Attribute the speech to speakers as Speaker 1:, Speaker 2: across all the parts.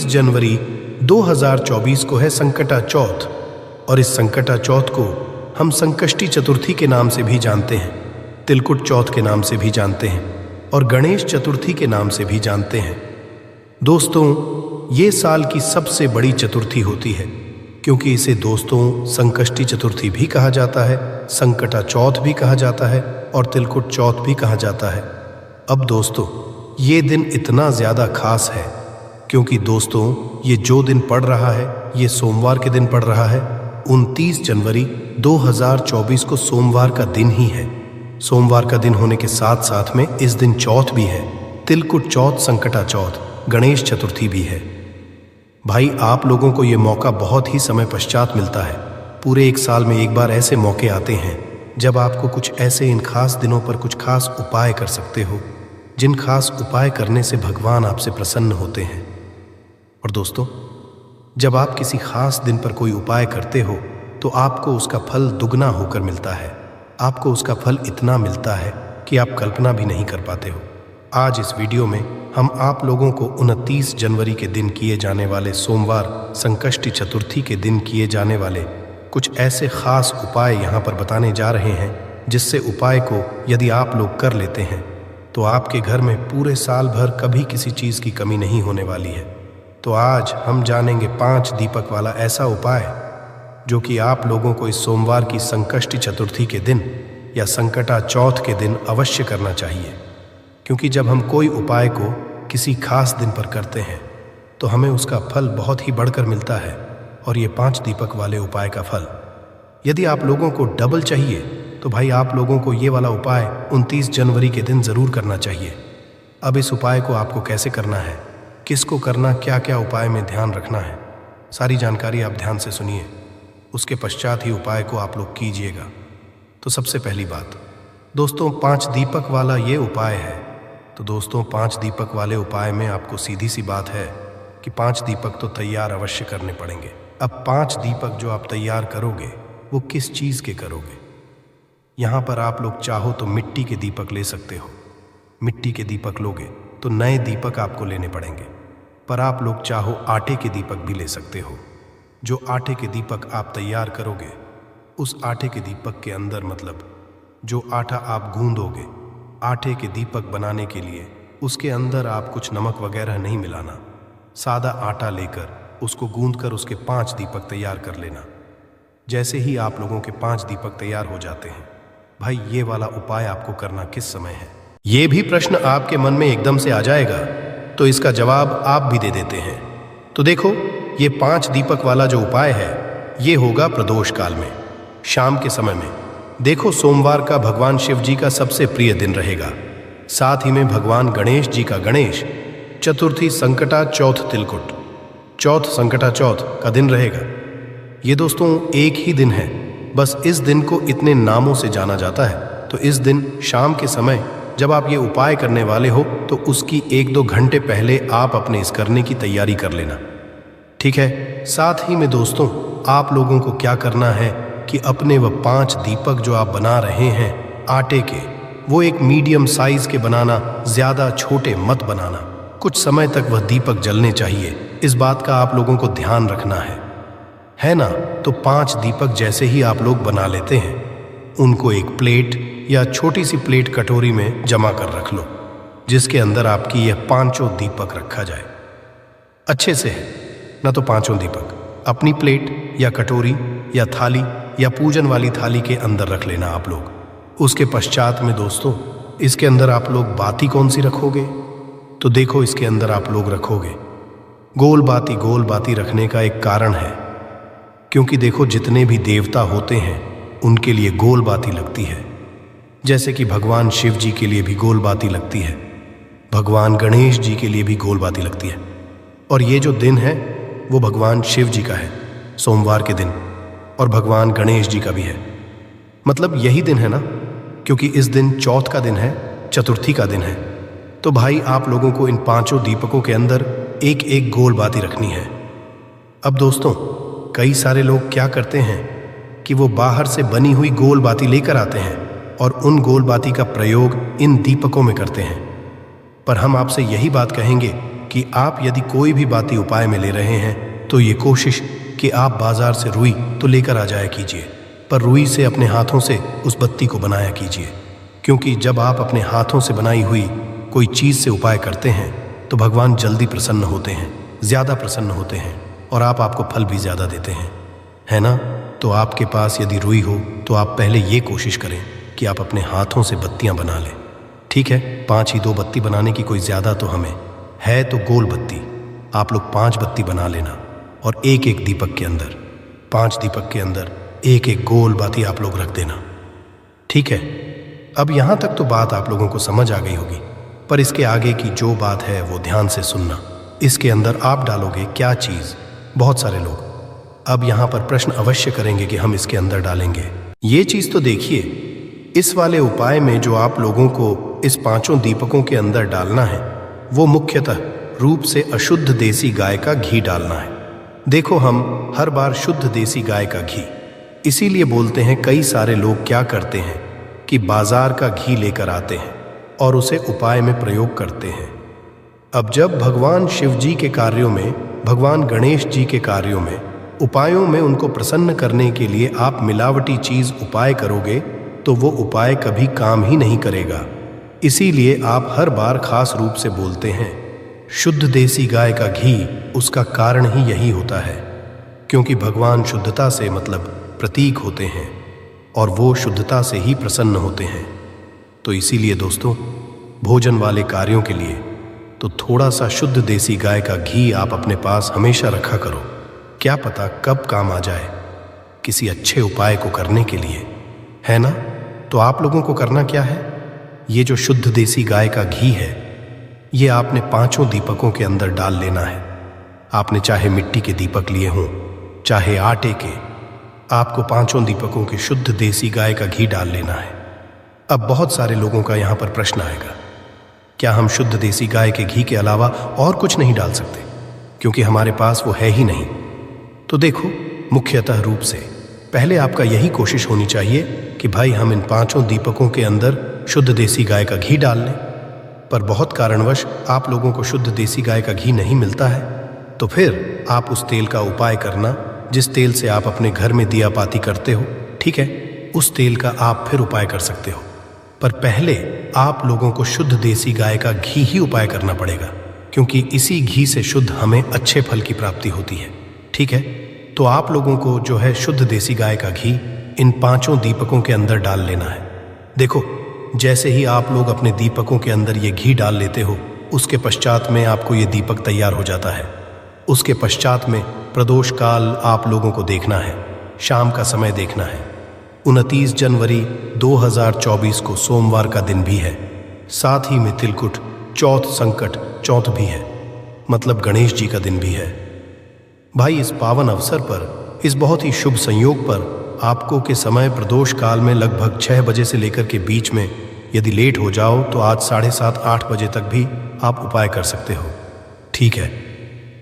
Speaker 1: 29 जनवरी 2024 को है संकटा चौथ, और इस संकटा चौथ को हम संकष्टी चतुर्थी के नाम से भी जानते हैं, तिलकुट चौथ के नाम से भी जानते हैं और गणेश चतुर्थी के नाम से भी जानते हैं। दोस्तों, ये साल की सबसे बड़ी चतुर्थी होती है, क्योंकि इसे दोस्तों संकष्टी चतुर्थी भी कहा जाता है, संकटा चौथ भी कहा जाता है और तिलकुट चौथ भी कहा जाता है। अब दोस्तों, ये दिन इतना ज़्यादा खास है क्योंकि दोस्तों ये जो दिन पड़ रहा है ये सोमवार के दिन पड़ रहा है। 29 जनवरी 2024 को सोमवार का दिन ही है। सोमवार का दिन होने के साथ साथ में इस दिन चौथ भी है, तिलकुट चौथ, संकटा चौथ, गणेश चतुर्थी भी है। भाई, आप लोगों को ये मौका बहुत ही समय पश्चात मिलता है। पूरे एक साल में एक बार ऐसे मौके आते हैं जब आपको कुछ ऐसे इन खास दिनों पर कुछ खास उपाय कर सकते हो, जिन खास उपाय करने से भगवान आपसे प्रसन्न होते हैं। और दोस्तों, जब आप किसी खास दिन पर कोई उपाय करते हो तो आपको उसका फल दुगना होकर मिलता है। आपको उसका फल इतना मिलता है कि आप कल्पना भी नहीं कर पाते हो। आज इस वीडियो में हम आप लोगों को 29 जनवरी के दिन किए जाने वाले सोमवार संकष्टी चतुर्थी के दिन किए जाने वाले कुछ ऐसे खास उपाय यहाँ पर बताने जा रहे हैं, जिससे उपाय को यदि आप लोग कर लेते हैं तो आपके घर में पूरे साल भर कभी किसी चीज़ की कमी नहीं होने वाली है। तो आज हम जानेंगे 5 दीपक वाला ऐसा उपाय जो कि आप लोगों को इस सोमवार की संकष्टी चतुर्थी के दिन या संकटा चौथ के दिन अवश्य करना चाहिए। क्योंकि जब हम कोई उपाय को किसी खास दिन पर करते हैं तो हमें उसका फल बहुत ही बढ़कर मिलता है। और ये 5 दीपक वाले उपाय का फल यदि आप लोगों को डबल चाहिए तो भाई आप लोगों को ये वाला उपाय 29 जनवरी के दिन ज़रूर करना चाहिए। अब इस उपाय को आपको कैसे करना है, किसको करना, क्या क्या उपाय में ध्यान रखना है, सारी जानकारी आप ध्यान से सुनिए। उसके पश्चात ही उपाय को आप लोग कीजिएगा। तो सबसे पहली बात दोस्तों, 5 दीपक वाला ये उपाय है। तो दोस्तों, 5 दीपक वाले उपाय में आपको सीधी सी बात है कि 5 दीपक तो तैयार अवश्य करने पड़ेंगे। अब 5 दीपक जो आप तैयार करोगे वो किस चीज़ के करोगे? यहाँ पर आप लोग चाहो तो मिट्टी के दीपक ले सकते हो। मिट्टी के दीपक लोगे तो नए दीपक आपको लेने पड़ेंगे, पर आप लोग चाहो आटे के दीपक भी ले सकते हो। जो आटे के दीपक आप तैयार करोगे, उस आटे के दीपक के अंदर मतलब जो आटा आप गूंदोगे आटे के दीपक बनाने के लिए, उसके अंदर आप कुछ नमक वगैरह नहीं मिलाना। सादा आटा लेकर उसको गूंदकर उसके 5 दीपक तैयार कर लेना। जैसे ही आप लोगों के 5 दीपक तैयार हो जाते हैं, भाई ये वाला उपाय आपको करना किस समय है, ये भी प्रश्न आपके मन में एकदम से आ जाएगा। तो इसका जवाब आप भी दे देते हैं। तो देखो, ये 5 दीपक वाला जो उपाय है ये होगा प्रदोष काल में, शाम के समय में। देखो, सोमवार का भगवान शिव जी का सबसे प्रिय दिन रहेगा, साथ ही में भगवान गणेश जी का गणेश चतुर्थी, संकटा चौथ, तिलकुट चौथ, संकटा चौथ का दिन रहेगा। ये दोस्तों एक ही दिन है, बस इस दिन को इतने नामों से जाना जाता है। तो इस दिन शाम के समय जब आप ये उपाय करने वाले हो तो उसकी 1-2 घंटे पहले आप अपने इस करने की तैयारी कर लेना, ठीक है। साथ ही में दोस्तों, आप लोगों को क्या करना है कि अपने वह 5 दीपक जो आप बना रहे हैं आटे के, वो एक मीडियम साइज के बनाना, ज़्यादा छोटे मत बनाना। कुछ समय तक वह दीपक जलने चाहिए, इस बात का आप लोगों को ध्यान रखना है ना। तो 5 दीपक जैसे ही आप लोग बना लेते हैं, उनको एक प्लेट या छोटी सी प्लेट कटोरी में जमा कर रख लो, जिसके अंदर आपकी यह 5 दीपक रखा जाए। अच्छे से है ना। तो 5 दीपक अपनी प्लेट या कटोरी या थाली या पूजन वाली थाली के अंदर रख लेना आप लोग। उसके पश्चात में दोस्तों, इसके अंदर आप लोग बाती कौन सी रखोगे? तो देखो, इसके अंदर आप लोग रखोगे गोल बाती। गोल बाती रखने का एक कारण है, क्योंकि देखो जितने भी देवता होते हैं उनके लिए गोल बाती लगती है। जैसे कि भगवान शिव जी के लिए भी गोल बाती लगती है, भगवान गणेश जी के लिए भी गोल बाती लगती है। और ये जो दिन है वो भगवान शिव जी का है, सोमवार के दिन, और भगवान गणेश जी का भी है। मतलब यही दिन है ना, क्योंकि इस दिन चौथ का दिन है, चतुर्थी का दिन है। तो भाई आप लोगों को इन 5 दीपकों के अंदर एक एक गोल बाती रखनी है। अब दोस्तों, कई सारे लोग क्या करते हैं कि वो बाहर से बनी हुई गोल बाती लेकर आते हैं और उन गोल बाती का प्रयोग इन दीपकों में करते हैं। पर हम आपसे यही बात कहेंगे कि आप यदि कोई भी बाती उपाय में ले रहे हैं तो ये कोशिश कि आप बाजार से रुई तो लेकर आ जाया कीजिए, पर रुई से अपने हाथों से उस बत्ती को बनाया कीजिए। क्योंकि जब आप अपने हाथों से बनाई हुई कोई चीज़ से उपाय करते हैं तो भगवान जल्दी प्रसन्न होते हैं, ज़्यादा प्रसन्न होते हैं और आपको फल भी ज़्यादा देते हैं, है ना? तो आपके पास यदि रुई हो तो आप पहले ये कोशिश करें कि आप अपने हाथों से बत्तियां बना लें। ठीक है, 5 ही 2 बत्ती बनाने की कोई ज़्यादा तो हमें है, तो गोल बत्ती आप लोग 5 बत्ती बना लेना और एक एक दीपक के अंदर 5 दीपक के अंदर एक एक गोल बाती आप लोग रख देना। ठीक है, अब यहाँ तक तो बात आप लोगों को समझ आ गई होगी, पर इसके आगे की जो बात है वो ध्यान से सुनना। इसके अंदर आप डालोगे क्या चीज़? बहुत सारे लोग अब यहाँ पर प्रश्न अवश्य करेंगे कि हम इसके अंदर डालेंगे ये चीज़। तो देखिए, इस वाले उपाय में जो आप लोगों को इस 5 दीपकों के अंदर डालना है वो मुख्यतः रूप से अशुद्ध देसी गाय का घी डालना है। देखो, हम हर बार शुद्ध देसी गाय का घी इसीलिए बोलते हैं, कई सारे लोग क्या करते हैं कि बाजार का घी लेकर आते हैं और उसे उपाय में प्रयोग करते हैं। अब जब भगवान शिव जी के कार्यों में, भगवान गणेश जी के कार्यों में, उपायों में उनको प्रसन्न करने के लिए आप मिलावटी चीज़ उपाय करोगे तो वो उपाय कभी काम ही नहीं करेगा। इसीलिए आप हर बार खास रूप से बोलते हैं शुद्ध देसी गाय का घी। उसका कारण ही यही होता है क्योंकि भगवान शुद्धता से मतलब प्रतीक होते हैं और वो शुद्धता से ही प्रसन्न होते हैं। तो इसीलिए दोस्तों, भोजन वाले कार्यों के लिए तो थोड़ा सा शुद्ध देसी गाय का घी आप अपने पास हमेशा रखा करो। क्या पता कब काम आ जाए किसी अच्छे उपाय को करने के लिए, है ना? तो आप लोगों को करना क्या है, ये जो शुद्ध देसी गाय का घी है ये आपने 5 दीपकों के अंदर डाल लेना है। आपने चाहे मिट्टी के दीपक लिए हों चाहे आटे के, आपको 5 दीपकों के शुद्ध देसी गाय का घी डाल लेना है। अब बहुत सारे लोगों का यहाँ पर प्रश्न आएगा, क्या हम शुद्ध देसी गाय के घी के अलावा और कुछ नहीं डाल सकते क्योंकि हमारे पास वो है ही नहीं? तो देखो, मुख्यतः रूप से पहले आपका यही कोशिश होनी चाहिए कि भाई हम इन 5 दीपकों के अंदर शुद्ध देसी गाय का घी डाल लें। पर बहुत कारणवश आप लोगों को शुद्ध देसी गाय का घी नहीं मिलता है तो फिर आप उस तेल का उपाय करना जिस तेल से आप अपने घर में दिया पाती करते हो। ठीक है, उस तेल का आप फिर उपाय कर सकते हो, पर पहले आप लोगों को शुद्ध देसी गाय का घी ही उपाय करना पड़ेगा क्योंकि इसी घी से शुद्ध हमें अच्छे फल की प्राप्ति होती है। ठीक है, तो आप लोगों को जो है शुद्ध देसी गाय का घी इन 5 दीपकों के अंदर डाल लेना है। देखो, जैसे ही आप लोग अपने दीपकों के अंदर ये घी डाल लेते हो उसके पश्चात में आपको ये दीपक तैयार हो जाता है। उसके पश्चात में प्रदोष काल आप लोगों को देखना है, शाम का समय देखना है। 29 जनवरी 2024 को सोमवार का दिन भी है, साथ ही में तिलकुट चौथ संकट चौथ भी है, मतलब गणेश जी का दिन भी है। भाई, इस पावन अवसर पर, इस बहुत ही शुभ संयोग पर आपको के समय प्रदोष काल में लगभग 6 बजे से लेकर के बीच में यदि लेट हो जाओ तो आज 7:30-8 बजे तक भी आप उपाय कर सकते हो। ठीक है,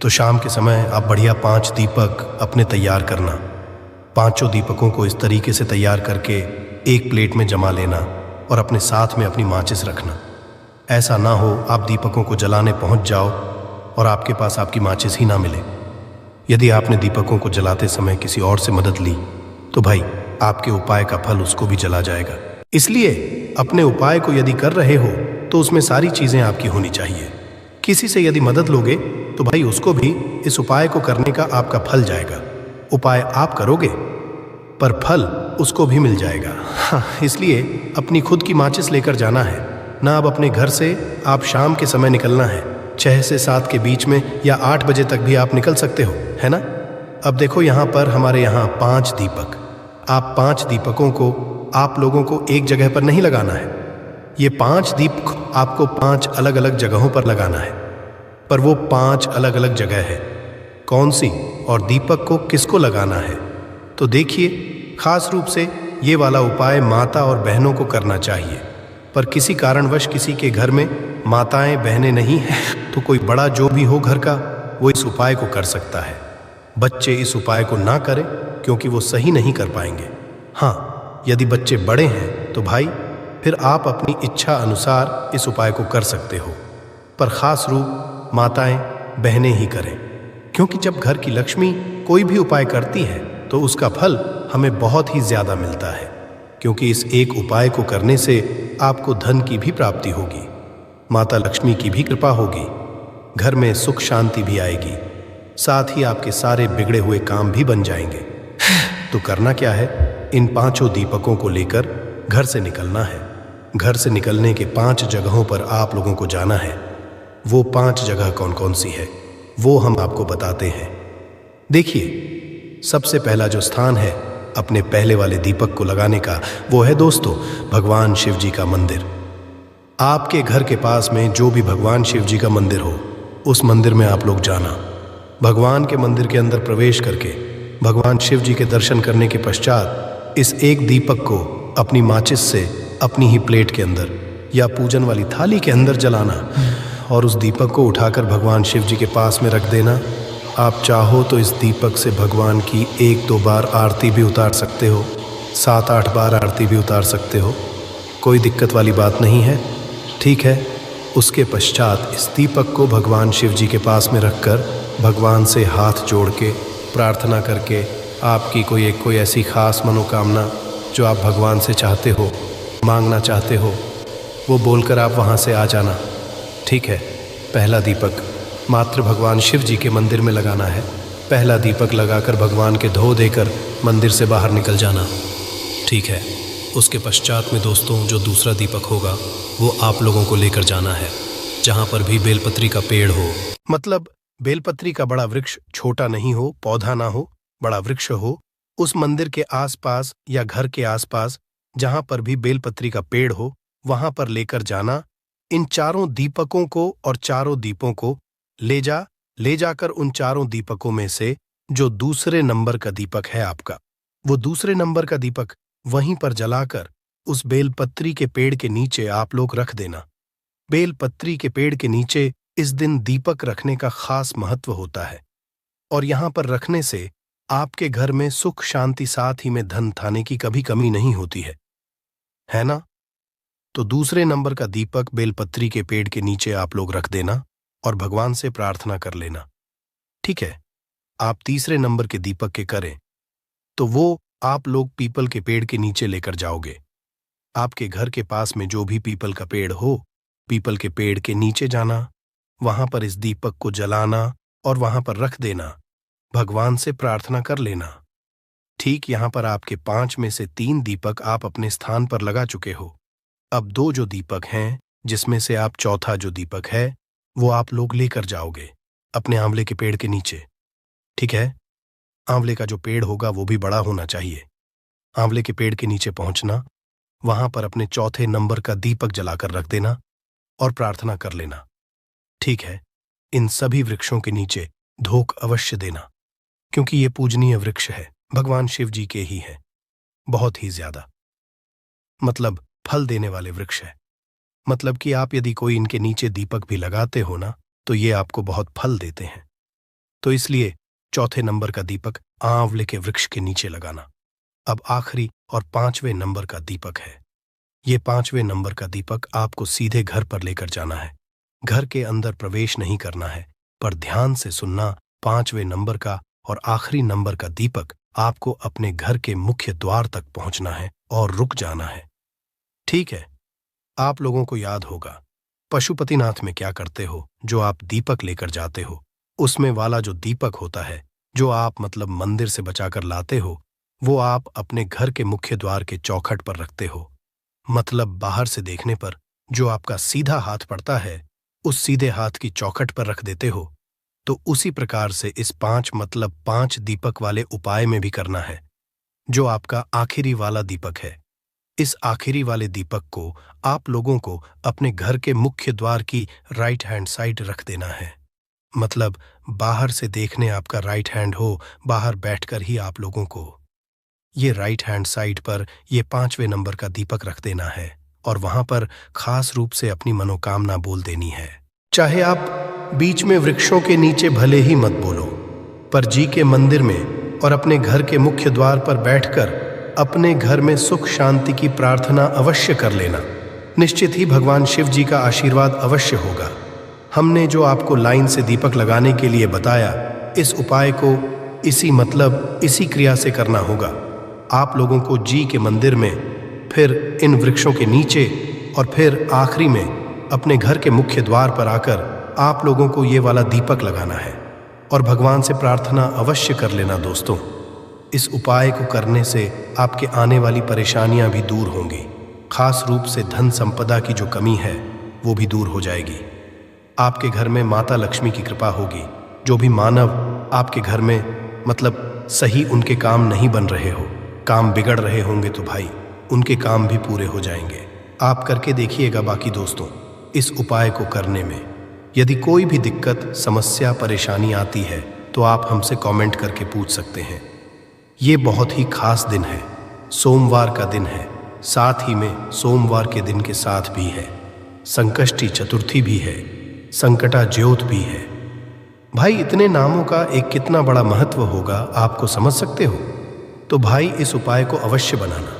Speaker 1: तो शाम के समय आप बढ़िया 5 दीपक अपने तैयार करना। 5 दीपकों को इस तरीके से तैयार करके एक प्लेट में जमा लेना और अपने साथ में अपनी माचिस रखना। ऐसा ना हो आप दीपकों को जलाने पहुंच जाओ और आपके पास आपकी माचिस ही ना मिले। यदि आपने दीपकों को जलाते समय किसी और से मदद ली तो भाई आपके उपाय का फल उसको भी जला जाएगा। इसलिए अपने उपाय को यदि कर रहे हो तो उसमें सारी चीज़ें आपकी होनी चाहिए। किसी से यदि मदद लोगे तो भाई उसको भी इस उपाय को करने का आपका फल जाएगा। उपाय आप करोगे पर फल उसको भी मिल जाएगा। हाँ, इसलिए अपनी खुद की माचिस लेकर जाना है ना। अब अपने घर से आप शाम के समय निकलना है, 6 से 7 के बीच में या 8 बजे तक भी आप निकल सकते हो, है ना? अब देखो, यहाँ पर हमारे यहाँ 5 दीपक, आप 5 दीपकों को आप लोगों को एक जगह पर नहीं लगाना है। ये 5 दीप आपको 5 अलग अलग जगहों पर लगाना है, पर वो 5 अलग अलग जगह है। कौन सी और दीपक को किसको लगाना है? तो देखिए, खास रूप से ये वाला उपाय माता और बहनों को करना चाहिए, पर किसी कारणवश किसी के घर में माताएं बहनें नहीं हैं तो कोई बड़ा जो भी हो घर का वो इस उपाय को कर सकता है। बच्चे इस उपाय को ना करें क्योंकि वो सही नहीं कर पाएंगे। हाँ, यदि बच्चे बड़े हैं तो भाई फिर आप अपनी इच्छा अनुसार इस उपाय को कर सकते हो, पर ख़ास रूप माताएं बहनें ही करें, क्योंकि जब घर की लक्ष्मी कोई भी उपाय करती है तो उसका फल हमें बहुत ही ज्यादा मिलता है, क्योंकि इस एक उपाय को करने से आपको धन की भी प्राप्ति होगी, माता लक्ष्मी की भी कृपा होगी, घर में सुख शांति भी आएगी, साथ ही आपके सारे बिगड़े हुए काम भी बन जाएंगे। तो करना क्या है, इन 5 दीपकों को लेकर घर से निकलना है। घर से निकलने के 5 जगहों पर आप लोगों को जाना है। वो 5 जगह कौन कौन सी है वो हम आपको बताते हैं। देखिए, सबसे पहला जो स्थान है अपने पहले वाले दीपक को लगाने का, वो है दोस्तों भगवान शिव जी का मंदिर। आपके घर के पास में जो भी भगवान शिव जी का मंदिर हो, उस मंदिर में आप लोग जाना। भगवान के मंदिर के अंदर प्रवेश करके भगवान शिव जी के दर्शन करने के पश्चात इस एक दीपक को अपनी माचिस से अपनी ही प्लेट के अंदर या पूजन वाली थाली के अंदर जलाना और उस दीपक को उठाकर भगवान शिव जी के पास में रख देना। आप चाहो तो इस दीपक से भगवान की 1-2 बार आरती भी उतार सकते हो, 7-8 बार आरती भी उतार सकते हो, कोई दिक्कत वाली बात नहीं है, ठीक है। उसके पश्चात इस दीपक को भगवान शिव जी के पास में रखकर भगवान से हाथ जोड़ के प्रार्थना करके आपकी कोई ऐसी खास मनोकामना जो आप भगवान से चाहते हो, मांगना चाहते हो, वो बोलकर आप वहाँ से आ जाना, ठीक है। पहला दीपक मात्र भगवान शिव जी के मंदिर में लगाना है। पहला दीपक लगाकर भगवान के धो देकर मंदिर से बाहर निकल जाना, ठीक है। उसके पश्चात में दोस्तों जो दूसरा दीपक होगा वो आप लोगों को लेकर जाना है जहाँ पर भी बेलपत्री का पेड़ हो, मतलब बेलपत्री का बड़ा वृक्ष छोटा नहीं हो, पौधा ना हो, बड़ा वृक्ष हो, उस मंदिर के आसपास या घर के आसपास जहां पर भी बेलपत्री का पेड़ हो वहां पर लेकर जाना। इन 4 दीपकों को और 4 दीपों को ले जाकर उन 4 दीपकों में से जो दूसरे नंबर का दीपक है आपका, वो दूसरे नंबर का दीपक वहीं पर जलाकर उस बेलपत्री के पेड़ के नीचे आप लोग रख देना। बेलपत्री के पेड़ के नीचे इस दिन दीपक रखने का खास महत्व होता है और यहां पर रखने से आपके घर में सुख शांति, साथ ही में धन थाने की कभी कमी नहीं होती है ना। तो दूसरे नंबर का दीपक बेलपत्री के पेड़ के नीचे आप लोग रख देना और भगवान से प्रार्थना कर लेना, ठीक है। आप तीसरे नंबर के दीपक के करें तो वो आप लोग पीपल के पेड़ के नीचे लेकर जाओगे। आपके घर के पास में जो भी पीपल का पेड़ हो, पीपल के पेड़ के नीचे जाना, वहां पर इस दीपक को जलाना और वहां पर रख देना, भगवान से प्रार्थना कर लेना। ठीक यहां पर आपके 5 में से 3 दीपक आप अपने स्थान पर लगा चुके हो। अब 2 जो दीपक हैं, जिसमें से आप चौथा जो दीपक है वो आप लोग लेकर जाओगे अपने आंवले के पेड़ के नीचे, ठीक है। आंवले का जो पेड़ होगा वो भी बड़ा होना चाहिए। आंवले के पेड़ के नीचे पहुंचना, वहां पर अपने चौथे नंबर का दीपक जलाकर रख देना और प्रार्थना कर लेना, ठीक है। इन सभी वृक्षों के नीचे धूप अवश्य देना, क्योंकि ये पूजनीय वृक्ष है, भगवान शिव जी के ही है, बहुत ही ज्यादा, मतलब फल देने वाले वृक्ष है। मतलब कि आप यदि कोई इनके नीचे दीपक भी लगाते हो ना, तो ये आपको बहुत फल देते हैं। तो इसलिए चौथे नंबर का दीपक आंवले के वृक्ष के नीचे लगाना। अब आखिरी और 5वें नंबर का दीपक है। ये 5वें नंबर का दीपक आपको सीधे घर पर लेकर जाना है। घर के अंदर प्रवेश नहीं करना है, पर ध्यान से सुनना। 5वें नंबर का और आखिरी नंबर का दीपक आपको अपने घर के मुख्य द्वार तक पहुंचना है और रुक जाना है, ठीक है। आप लोगों को याद होगा पशुपतिनाथ में क्या करते हो, जो आप दीपक लेकर जाते हो, उसमें वाला जो दीपक होता है, जो आप मतलब मंदिर से बचाकर लाते हो, वो आप अपने घर के मुख्य द्वार के चौखट पर रखते हो। मतलब बाहर से देखने पर जो आपका सीधा हाथ पड़ता है, उस सीधे हाथ की चौखट पर रख देते हो। तो उसी प्रकार से इस 5 दीपक वाले उपाय में भी करना है। जो आपका आखिरी वाला दीपक है, इस आखिरी वाले दीपक को आप लोगों को अपने घर के मुख्य द्वार की राइट हैंड साइड रख देना है। मतलब बाहर से देखने आपका राइट हैंड हो, बाहर बैठकर ही आप लोगों को ये राइट हैंड साइड पर ये 5वें नंबर का दीपक रख देना है और वहां पर खास रूप से अपनी मनोकामना बोल देनी है। चाहे आप बीच में वृक्षों के नीचे भले ही मत बोलो, पर जी के मंदिर में और अपने घर के मुख्य द्वार पर बैठकर अपने घर में सुख शांति की प्रार्थना अवश्य कर लेना। निश्चित ही भगवान शिव जी का आशीर्वाद अवश्य होगा। हमने जो आपको लाइन से दीपक लगाने के लिए बताया, इस उपाय को इसी क्रिया से करना होगा। आप लोगों को जी के मंदिर में, फिर इन वृक्षों के नीचे और फिर आखिरी में अपने घर के मुख्य द्वार पर आकर आप लोगों को ये वाला दीपक लगाना है और भगवान से प्रार्थना अवश्य कर लेना दोस्तों। इस उपाय को करने से आपके आने वाली परेशानियां भी दूर होंगी। खास रूप से धन संपदा की जो कमी है वो भी दूर हो जाएगी। आपके घर में माता लक्ष्मी की कृपा होगी। जो भी मानव आपके घर में सही उनके काम नहीं बन रहे हो, काम बिगड़ रहे होंगे, तो भाई उनके काम भी पूरे हो जाएंगे। आप करके देखिएगा। बाकी दोस्तों, इस उपाय को करने में यदि कोई भी दिक्कत, समस्या, परेशानी आती है तो आप हमसे कमेंट करके पूछ सकते हैं। ये बहुत ही खास दिन है, सोमवार का दिन है, साथ ही में सोमवार के दिन के साथ भी है संकष्टी चतुर्थी भी है, संकटा ज्योत भी है। भाई इतने नामों का एक कितना बड़ा महत्व होगा आपको समझ सकते हो। तो भाई इस उपाय को अवश्य बनाना।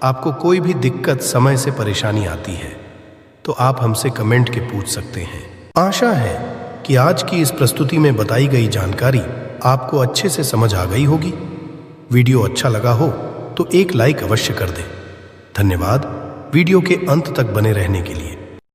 Speaker 1: आपको कोई भी दिक्कत, समय से परेशानी आती है तो आप हमसे कमेंट के पूछ सकते हैं। आशा है कि आज की इस प्रस्तुति में बताई गई जानकारी आपको अच्छे से समझ आ गई होगी। वीडियो अच्छा लगा हो तो एक लाइक अवश्य कर दें। धन्यवाद वीडियो के अंत तक बने रहने के लिए।